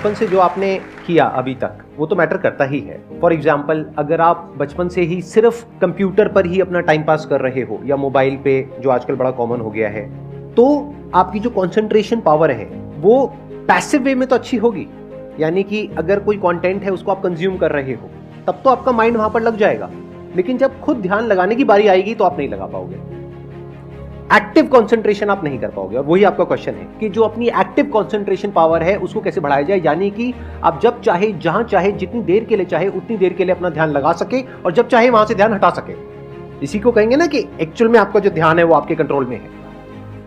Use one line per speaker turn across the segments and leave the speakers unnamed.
बचपन से जो आपने किया अभी तक वो तो मैटर करता ही है। फॉर एग्जाम्पल, अगर आप बचपन से ही सिर्फ कंप्यूटर पर ही अपना टाइम पास कर रहे हो या मोबाइल पे, जो आजकल बड़ा कॉमन हो गया है, तो आपकी जो कंसंट्रेशन पावर है वो पैसिव वे में तो अच्छी होगी। यानी कि अगर कोई कंटेंट है उसको आप कंज्यूम कर रहे हो तब तो आपका माइंड वहां पर लग जाएगा, लेकिन जब खुद ध्यान लगाने की बारी आएगी तो आप नहीं लगा पाओगे। एक्टिव कंसंट्रेशन आप नहीं कर पाओगे। और वही आपका क्वेश्चन है कि जो अपनी एक्टिव कंसंट्रेशन पावर है उसको कैसे बढ़ाया जाए, यानी कि आप जब चाहे, जहां चाहे, जितनी देर के लिए चाहे उतनी देर के लिए अपना ध्यान लगा सके और जब चाहे वहां से ध्यान हटा सके। इसी को कहेंगे ना कि एक्चुअल में आपका जो ध्यान है वो आपके कंट्रोल में है।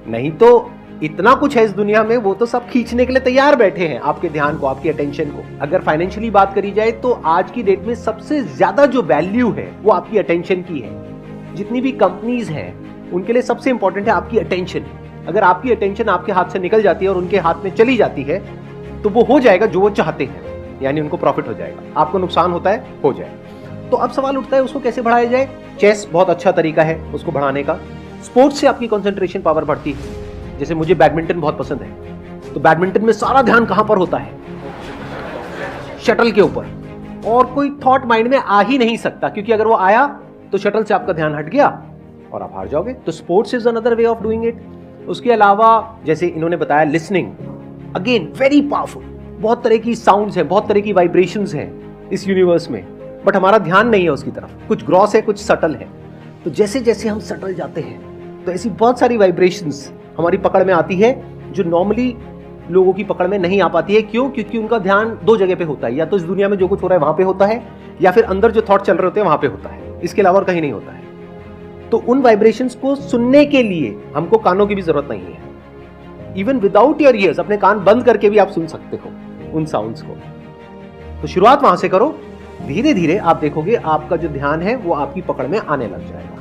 नहीं तो इतना कुछ है इस दुनिया में, वो तो सब खींचने के लिए तैयार बैठे हैं आपके ध्यान को, आपकी अटेंशन को। अगर फाइनेंशियली बात करी जाए तो आज की डेट में सबसे ज्यादा जो वैल्यू है वो आपकी अटेंशन की है। जितनी भी कंपनीज हैं उनके लिए सबसे इंपॉर्टेंट है आपकी अटेंशन। अगर आपकी अटेंशन आपके हाथ से निकल जाती है और उनके हाथ में चली जाती है तो वो हो जाएगा जो वो चाहते हैं, यानी उनको प्रॉफिट हो जाएगा। आपको नुकसान होता है, हो जाए। तो अब सवाल उठता है उसको कैसे बढ़ाया जाए। चेस बहुत अच्छा तरीका है उसको बढ़ाने का। स्पोर्ट्स से आपकी कंसंट्रेशन पावर बढ़ती है। जैसे मुझे बैडमिंटन बहुत पसंद है, तो बैडमिंटन में सारा ध्यान कहां पर होता है? शटल के ऊपर, और कोई थॉट माइंड में आ ही नहीं सकता, क्योंकि अगर वो आया तो शटल से आपका ध्यान हट गया और आप हार जाओगे। तो sports is another way of doing it. उसके अलावा जैसे इन्होंने बताया लिसनिंग, अगेन वेरी पावरफुल। बहुत तरह की साउंड्स हैं, बहुत तरह की वाइब्रेशंस हैं इस यूनिवर्स में, बट हमारा ध्यान नहीं है उसकी तरफ। कुछ ग्रॉस है, कुछ सटल है। तो जैसे जैसे हम सटल जाते हैं तो ऐसी बहुत सारी वाइब्रेशंस हमारी पकड़ में आती है जो नॉर्मली लोगों की पकड़ में नहीं आ पाती है। क्यों? क्योंकि उनका ध्यान दो जगह पे होता है, या तो इस दुनिया में जो कुछ हो रहा है वहां पे होता है, या फिर अंदर जो थॉट चल रहे होते हैं वहां पे होता है। इसके अलावा और कहीं नहीं होता है। तो उन वाइब्रेशंस को सुनने के लिए हमको कानों की भी जरूरत नहीं है। इवन विदाउट योर ईयर्स, अपने कान बंद करके भी आप सुन सकते हो उन साउंड्स को। तो शुरुआत वहां से करो। धीरे धीरे आप देखोगे आपका जो ध्यान है वो आपकी पकड़ में आने लग जाएगा।